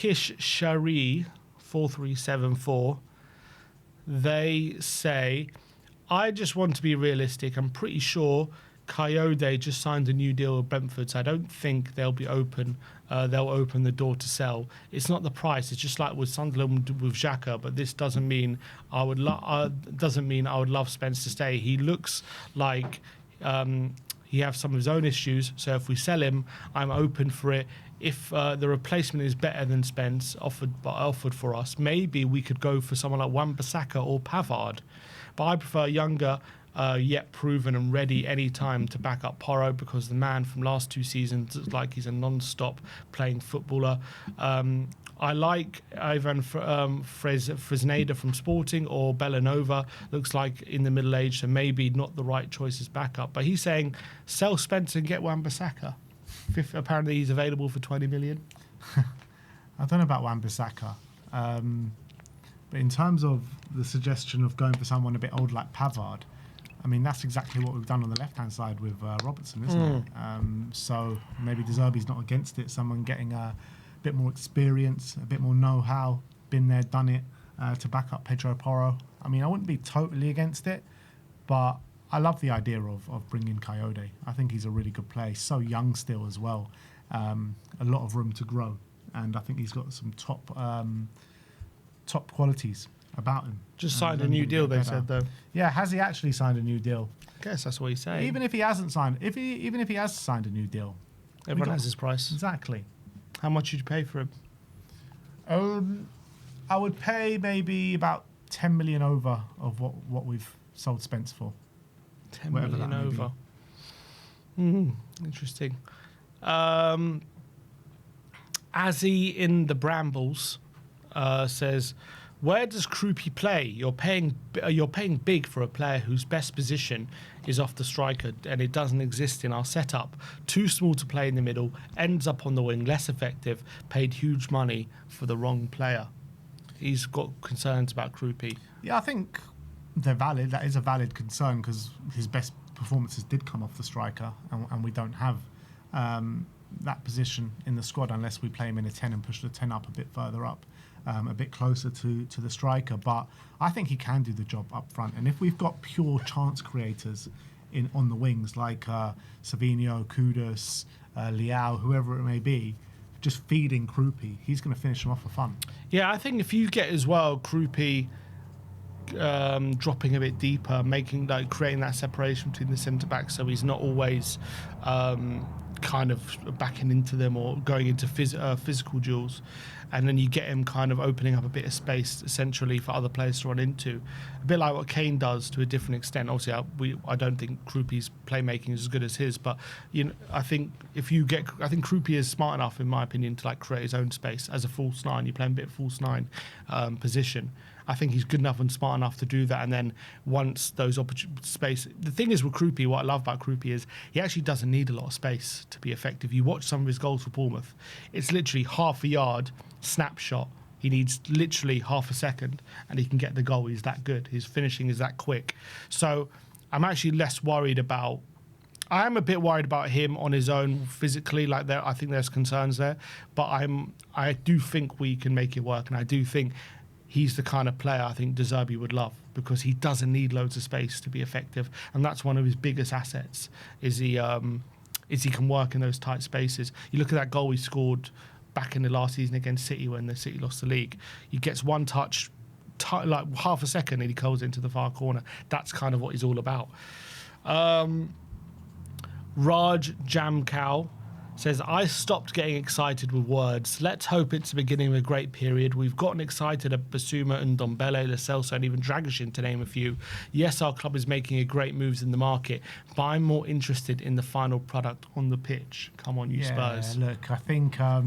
Kish Shari 4374. They say, I just want to be realistic. I'm pretty sure Coyote just signed a new deal with Brentford, so I don't think they'll be open. They'll open the door to sell. It's not the price. It's just like with Sunderland with Xhaka, but this doesn't mean I would love Spence to stay. He looks like he has some of his own issues. So if we sell him, I'm open for it. If the replacement is better than Spence offered for us, maybe we could go for someone like Wan-Bissaka or Pavard. But I prefer younger, yet proven and ready any time to back up Porro, because the man from last 2 seasons looks like he's a non-stop playing footballer. I like Ivan Fresneda from Sporting, or Bellanova, looks like in the middle age, so maybe not the right choice as backup. But he's saying sell Spence and get Wan-Bissaka. Apparently he's available for 20 million. I don't know about Wan-Bissaka. But in terms of the suggestion of going for someone a bit old like Pavard, I mean, that's exactly what we've done on the left-hand side with Robertson, isn't it? So maybe De Zerbi's not against it. Someone getting a bit more experience, a bit more know-how, been there, done it, to back up Pedro Porro. I mean, I wouldn't be totally against it, but I love the idea of bringing Coyote. I think he's a really good player. He's so young still as well. A lot of room to grow. And I think he's got some top qualities about him. Just signed a new deal, they said, though. Yeah, has he actually signed a new deal? I guess that's what he's saying. Even if he hasn't signed, even if he has signed a new deal, everyone has his price. Exactly. How much would you pay for him? I would pay maybe about 10 million over of what we've sold Spence for. 10 million over. Interesting. Azzy in the Brambles says, where does Krupi play? You're paying big for a player whose best position is off the striker, and it doesn't exist in our setup. Too small to play in the middle, ends up on the wing, less effective, paid huge money for the wrong player. He's got concerns about Krupi. Yeah, I think they're valid. That is a valid concern, because his best performances did come off the striker, and we don't have that position in the squad unless we play him in a 10 and push the 10 up a bit further up, a bit closer to the striker. But I think he can do the job up front, and if we've got pure chance creators on the wings like Savinho, Kudus, Leao, whoever it may be, just feeding Krupi, he's going to finish them off for fun. Yeah, I think if you get as well Krupi dropping a bit deeper, creating that separation between the centre backs, so he's not always kind of backing into them or going into physical duels, and then you get him kind of opening up a bit of space essentially for other players to run into, a bit like what Kane does to a different extent. Obviously, I don't think Krupi's playmaking is as good as his, but I think Krupi is smart enough, in my opinion, to create his own space as a false nine. You play him a bit of false nine position. I think he's good enough and smart enough to do that. And then once those space, the thing is with Krupi, what I love about Krupi is he actually doesn't need a lot of space to be effective. You watch some of his goals for Bournemouth, it's literally half a yard snapshot. He needs literally half a second and he can get the goal. He's that good. His finishing is that quick. So I'm actually less worried about. I am a bit worried about him on his own physically. I think there's concerns there, but I do think we can make it work, and I do think he's the kind of player I think De Zerbi would love, because he doesn't need loads of space to be effective, and that's one of his biggest assets. Is he can work in those tight spaces. You look at that goal he scored back in the last season against City when the City lost the league. He gets one touch, like half a second, and he goes into the far corner. That's kind of what he's all about. Raj Jamkal says, I stopped getting excited with words. Let's hope it's the beginning of a great period. We've gotten excited at Basuma and Ndombele, Lo Celso, and even Dragusin, to name a few. Yes, our club is making a great moves in the market, but I'm more interested in the final product on the pitch. Come on, you Spurs. Look, I think are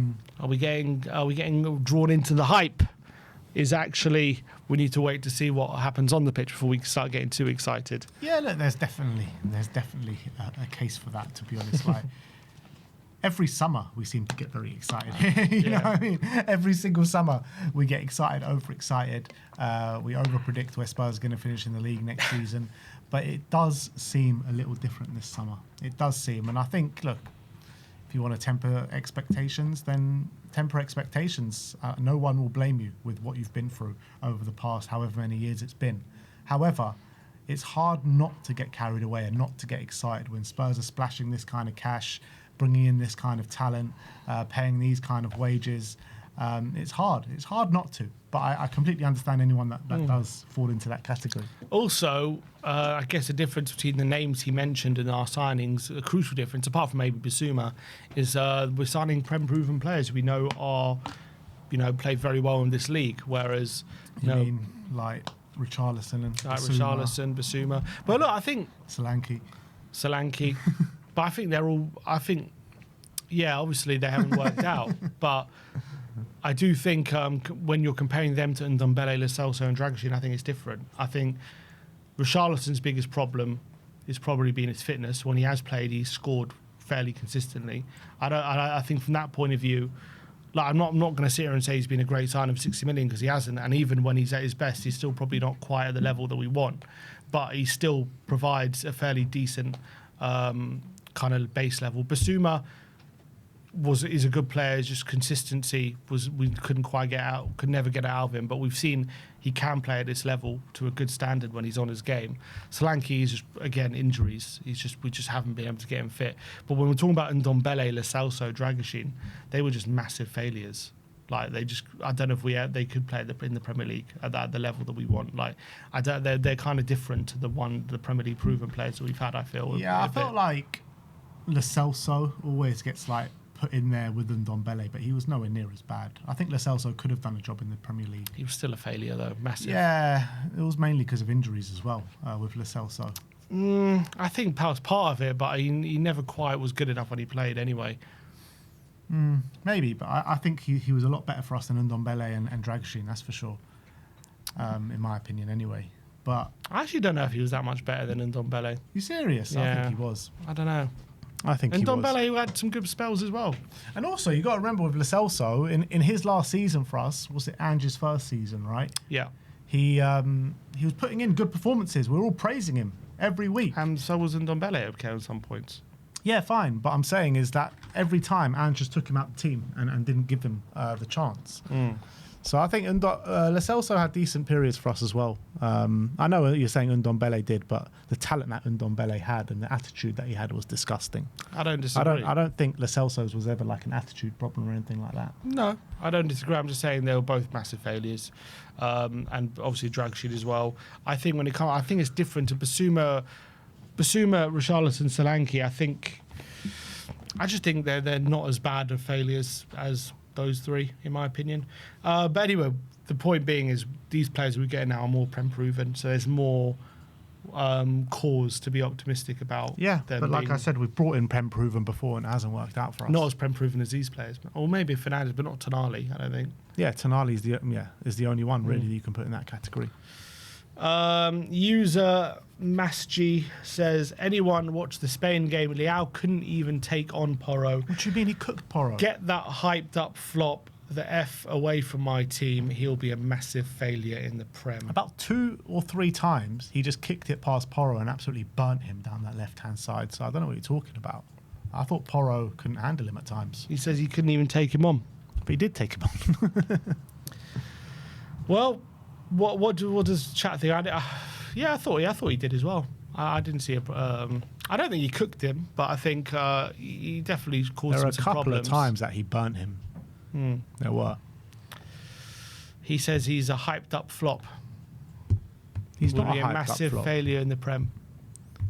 we getting drawn into the hype? Is actually, we need to wait to see what happens on the pitch before we start getting too excited. Yeah, look, there's definitely a case for that, to be honest. Every summer we seem to get very excited. You know what I mean? Every single summer we get excited, overexcited. We overpredict where Spurs are going to finish in the league next season. But it does seem a little different this summer. It does seem. And I think, look, if you want to temper expectations, then temper expectations. No one will blame you with what you've been through over the past however many years it's been. However, it's hard not to get carried away and not to get excited when Spurs are splashing this kind of cash, bringing in this kind of talent, paying these kind of wages. It's hard. It's hard not to. But I completely understand anyone that does fall into that category. Also, I guess the difference between the names he mentioned and our signings, a crucial difference, apart from maybe Bissouma, is we're signing Prem-proven players we know are, play very well in this league. Whereas, You mean like Richarlison and Richarlison, Bissouma. But look, I think Solanke. but I think they're all. Obviously they haven't worked out, but I do think when you're comparing them to Ndombele, Lo Celso and Dragoshin, I think it's different. I think Richarlison's biggest problem is probably been his fitness. When he has played, he's scored fairly consistently. I think from that point of view, like I'm not going to sit here and say he's been a great signing of 60 million because he hasn't. And even when he's at his best, he's still probably not quite at the level that we want. But he still provides a fairly decent kind of base level. Bissouma is a good player. It's just consistency we couldn't quite could never get out of him. But we've seen he can play at this level to a good standard when he's on his game. Solanke is just again injuries. We just haven't been able to get him fit. But when we're talking about Ndombele, Lo Celso, Dragoshin, they were just massive failures. Like I don't know if they could play in the Premier League at the level that we want. Like they're kind of different to the Premier League proven players that we've had. I feel. Yeah, I felt like Lo Celso always gets like put in there with Ndombele, but he was nowhere near as bad. I think Lo Celso could have done a job in the Premier League. He was still a failure though, massive. Yeah, it was mainly because of injuries as well with Lo Celso. I think that was part of it, but he never quite was good enough when he played anyway. Maybe, but I think he was a lot better for us than Ndombele and Dragoshin, that's for sure, in my opinion anyway. But I actually don't know if he was that much better than Ndombele. You serious? Yeah. I think he was. I don't know. I think he was. And Ndombele, who had some good spells as well. And also, you got to remember with Lo Celso, in his last season for us, was it Ange's first season, right? Yeah. He was putting in good performances. We were all praising him every week. And so was Ndombele, okay, at some points. Yeah, fine. But I'm saying is that every time Ange just took him out the team and didn't give him the chance. So I think Lo Celso had decent periods for us as well. I know you're saying Ndombele did, but the talent that Ndombele had and the attitude that he had was disgusting. I don't disagree. I don't think Lo Celso's was ever like an attitude problem or anything like that. No, I don't disagree. I'm just saying they were both massive failures, and obviously Dragoshin as well. I think I think it's different to Bissouma, Richarlison, Solanke. I just think they're not as bad of failures as those three, in my opinion. But anyway, the point being is these players we get now are more Prem-proven, so there's more cause to be optimistic about. Yeah, but like I said, we've brought in Prem-proven before and it hasn't worked out for us. Not as Prem-proven as these players, or maybe Fernandes, but not Tonali, I don't think. Yeah, Tonali is the only one really that you can put in that category. User Masji says, anyone watch the Spain game? Leao couldn't even take on Porro. What do you mean he cooked Porro? Get that hyped up flop the F away from my team. He'll be a massive failure in the Prem. About 2 or 3 times he just kicked it past Porro and absolutely burnt him down that left hand side. So I don't know what you're talking about. I thought Porro couldn't handle him at times. He says he couldn't even take him on. But he did take him on. Well, what does chat think? I thought he did as well. I didn't see I don't think he cooked him, but I think he definitely caused there him are a some couple problems. of times that he burnt him. There were. He says he's a hyped up flop. He's not a massive failure in the Prem.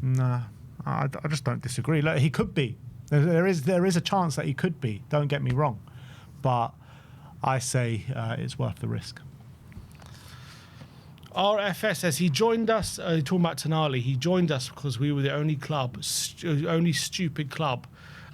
Nah, I just don't disagree. Look, he could be. There is a chance that he could be. Don't get me wrong, but I say it's worth the risk. RFS says he joined us. Talking about Tonali, he joined us because we were the only stupid club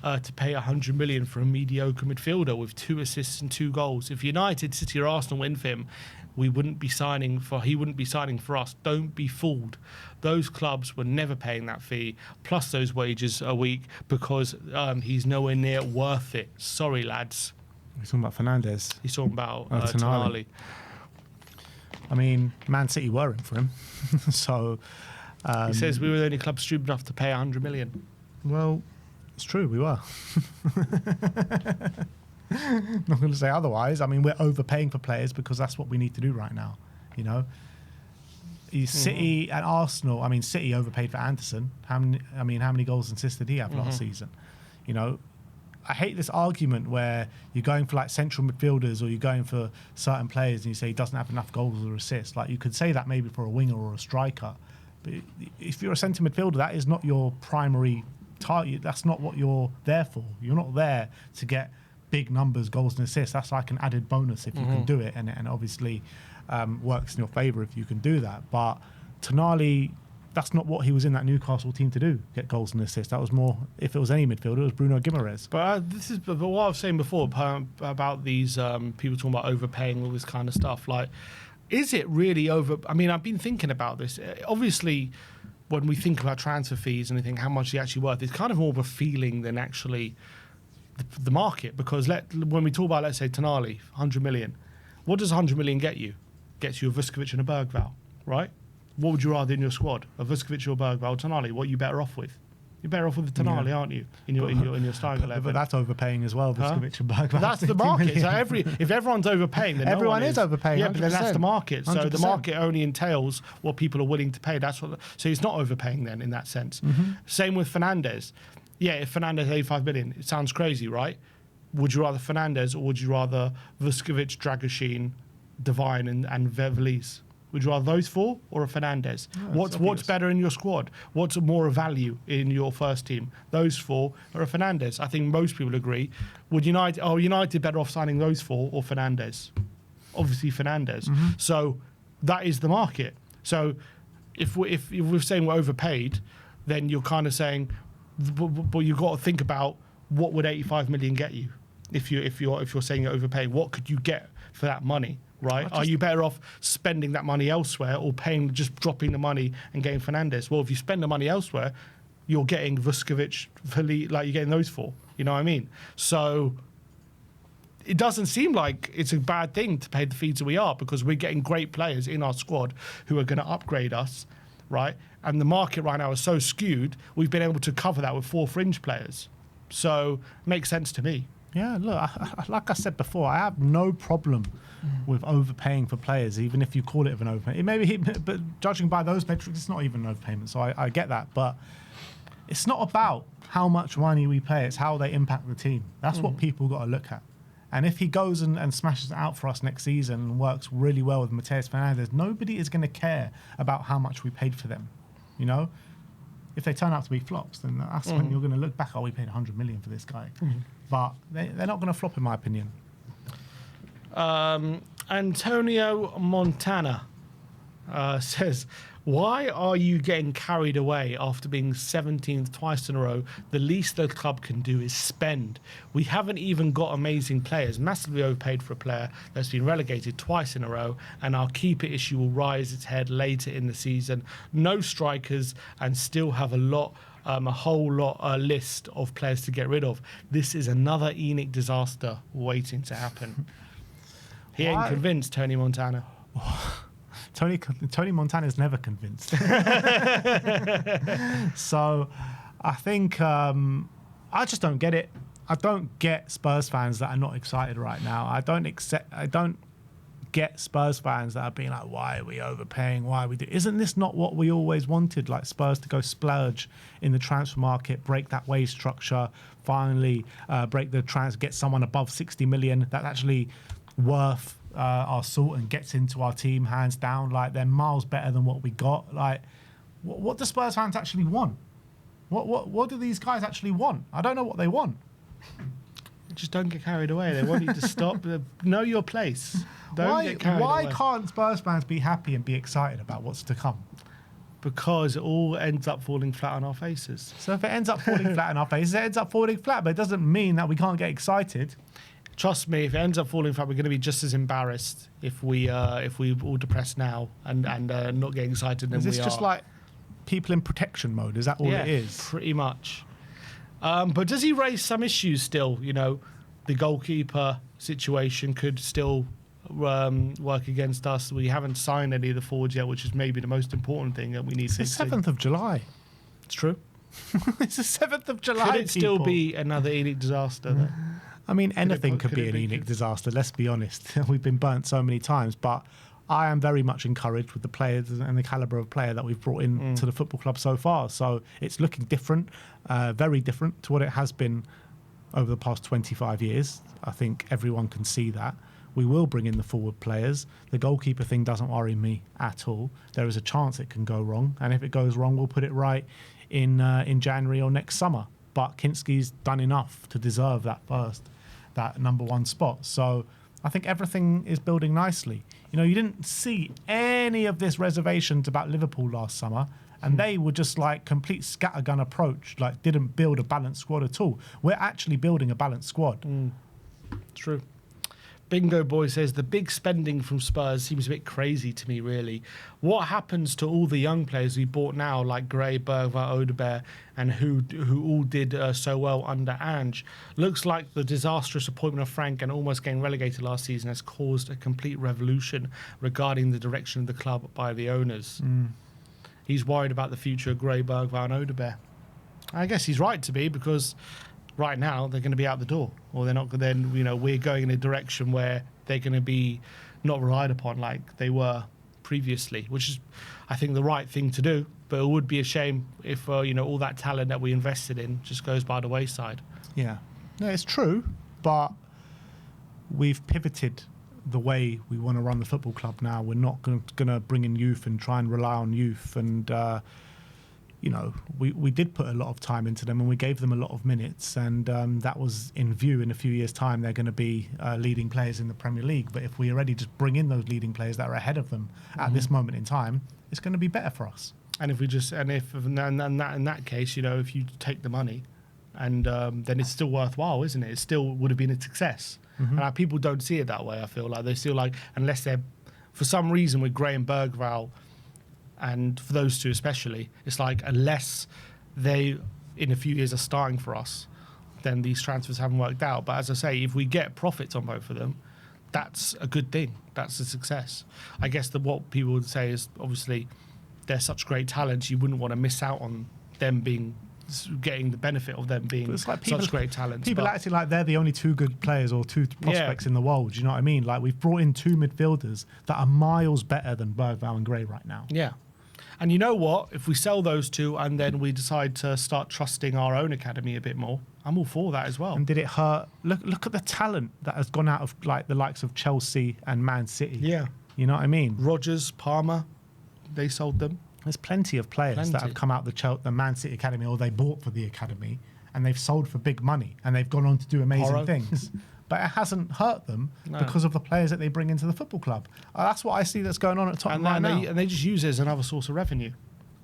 to pay 100 million for a mediocre midfielder with 2 assists and 2 goals. If United, City, or Arsenal win for him, he wouldn't be signing for us. Don't be fooled. Those clubs were never paying that fee plus those wages a week because he's nowhere near worth it. Sorry, lads. He's talking about Fernandes. He's talking about Tonali. I mean, Man City were in for him. So he says we were the only club stupid enough to pay 100 million. Well, it's true, we were. Not going to say otherwise. I mean, we're overpaying for players because that's what we need to do right now. You know, City and Arsenal. I mean, City overpaid for Anderson. How many goals and assists did he have last season? You know, I hate this argument where you're going for like central midfielders or you're going for certain players and you say he doesn't have enough goals or assists. Like, you could say that maybe for a winger or a striker, but if you're a centre midfielder, that is not your primary target. That's not what you're there for. You're not there to get big numbers, goals and assists. That's like an added bonus if you can do it, and obviously works in your favour if you can do that. But Tonali, that's not what he was in that Newcastle team to do, get goals and assists. That was more, if it was any midfielder, it was Bruno Guimaraes. But this is what I was saying before about these people talking about overpaying, all this kind of stuff. Like, is it really over? I mean, I've been thinking about this. Obviously, when we think about transfer fees and we think how much they're actually worth, it's kind of more of a feeling than actually the market. Because when we talk about, let's say, Tonali, 100 million, what does 100 million get you? Gets you a Vuskovic and a Bergvall, right? What would you rather in your squad? A Vuskovic or Bergvall or Tonali? What are you better off with? You're better off with the Tonali, aren't you? In your starting 11. But that's overpaying as well, Vuskovic and Bergvall. That's the market. So if everyone's overpaying, then everyone is overpaying. Yeah, but then that's the market. So 100%. the market only entails what people are willing to pay. So it's not overpaying then in that sense. Same with Fernandes. Yeah, if Fernandes 85 million, it sounds crazy, right? Would you rather Fernandes or would you rather Vuskovic, Dragoshin, Devine and Vervelis? Would you rather those four or a Fernandes? What's better in your squad? What's more value in your first team? Those four or a Fernandes? I think most people agree. Would United better off signing those four or Fernandes? Obviously Fernandes. So that is the market. So if we're saying we're overpaid, then you're kind of saying, but you've got to think about what would 85 million get you if you're saying you're overpaying. What could you get for that money? Right? Are you better off spending that money elsewhere or dropping the money and getting Fernandes? Well, if you spend the money elsewhere, you're getting Vuskovic, like you're getting those four. You know what I mean? So it doesn't seem like it's a bad thing to pay the fees that we are, because we're getting great players in our squad who are going to upgrade us, right? And the market right now is so skewed, we've been able to cover that with 4 fringe players. So it makes sense to me. Yeah, look, like I said before, I have no problem with overpaying for players, even if you call it an overpayment. But judging by those metrics, it's not even an overpayment. So I get that, but it's not about how much money we pay; it's how they impact the team. That's what people got to look at. And if he goes and smashes it out for us next season and works really well with Mateus Fernandes, nobody is going to care about how much we paid for them. You know, if they turn out to be flops, then that's when you're going to look back. Oh, we paid 100 million for this guy. But they're not going to flop, in my opinion. Antonio Montana says, why are you getting carried away after being 17th twice in a row? The least the club can do is spend. We haven't even got amazing players, massively overpaid for a player that's been relegated twice in a row, and our keeper issue will rise its head later in the season. No strikers and still have a whole lot list of players to get rid of. This is another ENIC disaster waiting to happen. He ain't convinced, Tony Montana. Tony Montana's never convinced. So I think I just don't get it. I don't get Spurs fans that are not excited right now. I don't get Spurs fans that are being like, why are we overpaying? Why are we doing? Isn't this not what we always wanted? Like Spurs to go splurge in the transfer market, break that wage structure, finally break the get someone above 60 million that's actually worth our salt and gets into our team hands down. Like, they're miles better than what we got. Like, what do Spurs fans actually want? What do these guys actually want? I don't know what they want. Just don't get carried away. They want you to stop. Know your place. Don't get carried away. Why can't Spurs fans be happy and be excited about what's to come? Because it all ends up falling flat on our faces. So if it ends up falling flat on our faces, it ends up falling flat. But it doesn't mean that we can't get excited. Trust me, if it ends up falling flat, we're going to be just as embarrassed if we all depressed now and not getting excited than we are. Is this just like people in protection mode? Is that all it is? Pretty much. But does he raise some issues still? You know, the goalkeeper situation could still work against us. We haven't signed any of the forwards yet, which is maybe the most important thing that we need to see. It's the 7th of July. It's true. It's the 7th of July, Could it still be another ENIC disaster then? I mean, anything could be an Enoch disaster, let's be honest. We've been burnt so many times, but I am very much encouraged with the players and the calibre of player that we've brought in to the football club so far. So it's looking different, very different to what it has been over the past 25 years. I think everyone can see that. We will bring in the forward players. The goalkeeper thing doesn't worry me at all. There is a chance it can go wrong, and if it goes wrong, we'll put it right in January or next summer. But Kinski's done enough to deserve that number one spot. So I think everything is building nicely. You know, you didn't see any of this reservations about Liverpool last summer, and they were just like complete scattergun approach, like didn't build a balanced squad at all. We're actually building a balanced squad. True. Bingo Boy says the big spending from Spurs seems a bit crazy to me, really. What happens to all the young players we bought now, like Gray, Bergwijn, Odegaard, and who all did so well under Ange? Looks like the disastrous appointment of Frank and almost getting relegated last season has caused a complete revolution regarding the direction of the club by the owners. He's worried about the future of Gray, Bergwijn, and Odegaard. I guess he's right to be, because right now they're going to be out the door, or they're not. Then we're going in a direction where they're going to be not relied upon like they were previously, which is, I think, the right thing to do. But it would be a shame if all that talent that we invested in just goes by the wayside. Yeah, no, it's true, but we've pivoted the way we want to run the football club now. We're not going to bring in youth and try and rely on youth, and we did put a lot of time into them, and we gave them a lot of minutes, and that was in view in a few years' time they're going to be leading players in the Premier League. But if we already just bring in those leading players that are ahead of them at this moment in time, it's going to be better for us. And if in that case, if you take the money, and then it's still worthwhile, isn't it? It still would have been a success. And people don't see it that way. I feel like they still unless they're, for some reason, with Gray and Bergwijn, and for those two especially, it's like unless they in a few years are starting for us, then these transfers haven't worked out. But as I say, if we get profits on both of them, that's a good thing. That's a success. I guess what people would say is, obviously they're such great talents, you wouldn't want to miss out on them getting the benefit of them being like such great talents. People acting like they're the only two good players or two prospects in the world. Do you know what I mean? Like, we've brought in two midfielders that are miles better than Bergwijn and Gray right now. Yeah. And you know what? If we sell those two and then we decide to start trusting our own academy a bit more, I'm all for that as well. And did it hurt? Look at the talent that has gone out of like the likes of Chelsea and Man City. Yeah. You know what I mean? Rodgers, Palmer, they sold them. There's plenty of players that have come out the Man City academy, or they bought for the academy, and they've sold for big money, and they've gone on to do amazing things. But it hasn't hurt them because of the players that they bring into the football club. That's what I see that's going on at Tottenham right now. And they just use it as another source of revenue.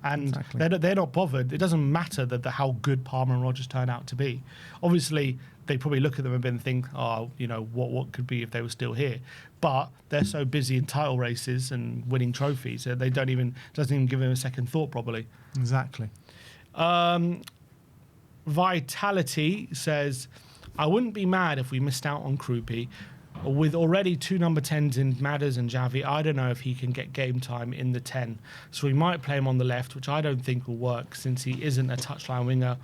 And they're not bothered. It doesn't matter how good Palmer and Rodgers turn out to be. Obviously, they probably look at them and think, what could be if they were still here. But they're so busy in title races and winning trophies that they doesn't even give them a second thought, probably. Exactly. Vitality says, I wouldn't be mad if we missed out on Krupi. With already two number 10s in Madders and Javi, I don't know if he can get game time in the 10. So we might play him on the left, which I don't think will work since he isn't a touchline winger.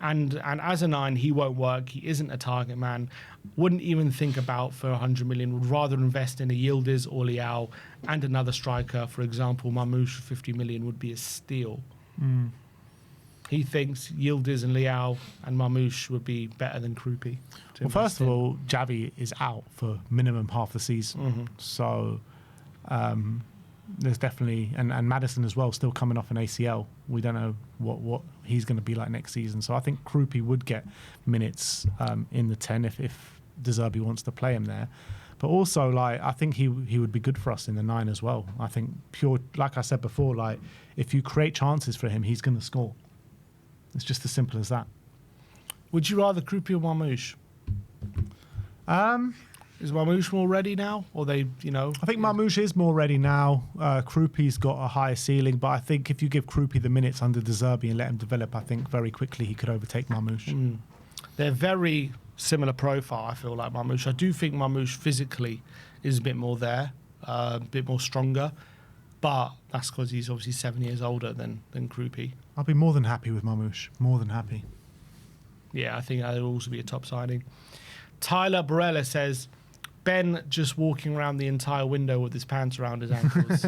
And as a 9, he won't work. He isn't a target man. Wouldn't even think about for 100 million. Would rather invest in a Yildiz or Leao and another striker. For example, Mamouche for 50 million would be a steal. He thinks Yildiz and Leao and Mamouche would be better than Krupi. Well, first of all, Javi is out for minimum half the season. So there's definitely... And Maddison as well, still coming off an ACL. We don't know what he's going to be like next season. So I think Krupi would get minutes in the 10 if De Zerbi wants to play him there. But also, I think he would be good for us in the 9 as well. I think like I said before, if you create chances for him, he's going to score. It's just as simple as that. Would you rather Krupi or Mamouche? Is Mamouche more ready now? Or I think Mamouche is more ready now. Krupi's got a higher ceiling, but I think if you give Krupi the minutes under De Zerbi and let him develop, I think very quickly he could overtake Mamouche. They're very similar profile, I feel like, Mamouche. I do think Mamouche physically is a bit more there, a bit more stronger. But that's because he's obviously 7 years older than Krupi. I'll be more than happy with Mamouche. More than happy. Yeah, I think that will also be a top signing. Tyler Barella says, Ben just walking around the entire window with his pants around his ankles.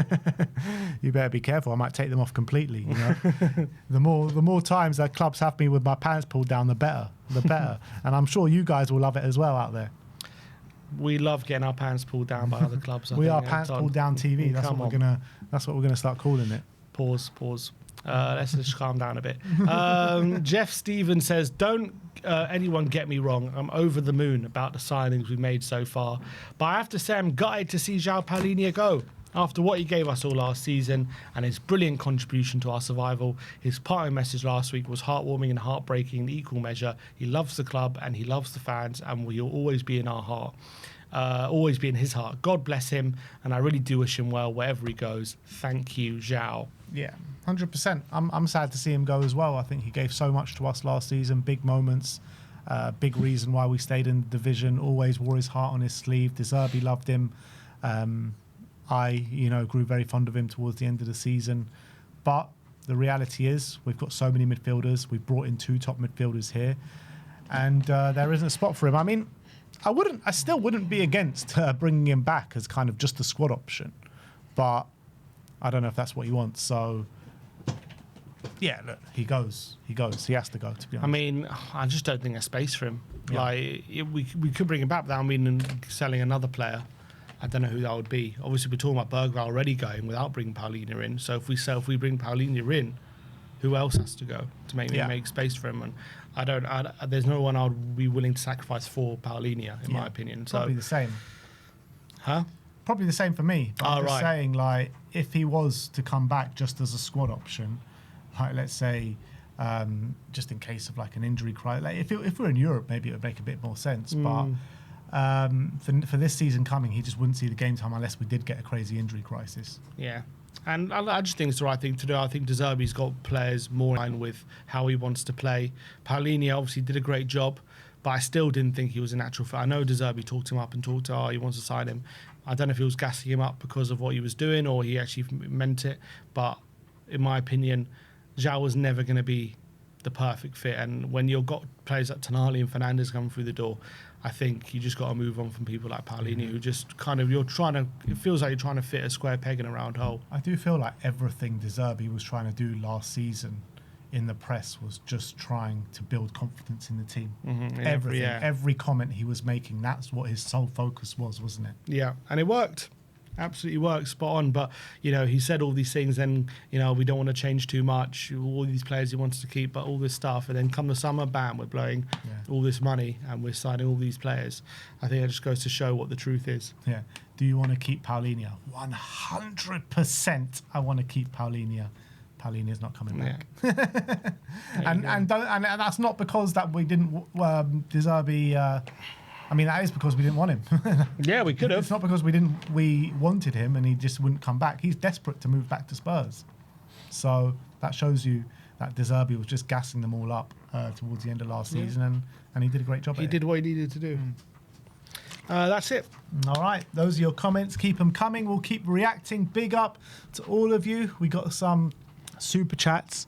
You better be careful. I might take them off completely. You know, the more times that clubs have me with my pants pulled down, the better. And I'm sure you guys will love it as well out there. We love getting our pants pulled down by other clubs. We are pants pulled down TV. That's what we're gonna start calling it. Pause. Let's just calm down a bit. Jeff Stevens says, don't anyone get me wrong. I'm over the moon about the signings we've made so far. But I have to say I'm gutted to see João Palhinha go. After what he gave us all last season and his brilliant contribution to our survival, his parting message last week was heartwarming and heartbreaking in equal measure. He loves the club and he loves the fans and will always be in our heart. Always be in his heart. God bless him, and I really do wish him well wherever he goes. Thank you, João. Yeah, 100%. I'm sad to see him go as well. I think he gave so much to us last season. Big moments, big reason why we stayed in the division. Always wore his heart on his sleeve. De Zerbi loved him. I grew very fond of him towards the end of the season. But the reality is we've got so many midfielders. We've brought in 2 top midfielders here, and there isn't a spot for him. I mean, I still wouldn't be against bringing him back as kind of just a squad option, but I don't know if that's what he wants. So, yeah, look, he goes. He has to go, to be honest. I mean, I just don't think there's space for him. Yeah. Like, we could bring him back without selling another player. I don't know who that would be. Obviously, we're talking about Bergwijn already going without bringing Palhinha in. So if we bring Palhinha in, who else has to go to make space for him? And there's no one I would be willing to sacrifice for Palhinha, in my opinion. Probably the same. Huh? Probably the same for me. But I'm just saying, like, if he was to come back just as a squad option, like, let's say, just in case of like an injury crisis, like if we're in Europe, maybe it would make a bit more sense. But for this season coming, he just wouldn't see the game time unless we did get a crazy injury crisis. Yeah. And I just think it's the right thing to do. I think De Zerbi's got players more in line with how he wants to play. Palhinha obviously did a great job, but I still didn't think he was a natural fit. I know De Zerbi talked him up and he wants to sign him. I don't know if he was gassing him up because of what he was doing or he actually meant it. But in my opinion, João was never going to be the perfect fit. And when you've got players like Tonali and Fernandes coming through the door, I think you just got to move on from people like Palhinha, who just kind of, it feels like you're trying to fit a square peg in a round hole. I do feel like everything De Zerbi was trying to do last season in the press was just trying to build confidence in the team. Mm-hmm. Everything, every comment he was making, that's what his sole focus was, wasn't it? Yeah, and it worked. Absolutely worked, spot on. But, he said all these things and, we don't want to change too much. All these players he wants to keep, but all this stuff. And then come the summer, bam, we're blowing all this money and we're signing all these players. I think it just goes to show what the truth is. Yeah. Do you want to keep Palhinha? 100% I want to keep Palhinha. Palhinha's not coming back. Yeah. and that's not because that we didn't De Zerbi... I mean, that is because we didn't want him. Yeah, we could have. It's not because we wanted him and he just wouldn't come back. He's desperate to move back to Spurs. So that shows you that De Zerbi was just gassing them all up towards the end of last season, and he did a great job. He did what he needed to do. That's it. All right, those are your comments. Keep them coming. We'll keep reacting. Big up to all of you. We got some super chats.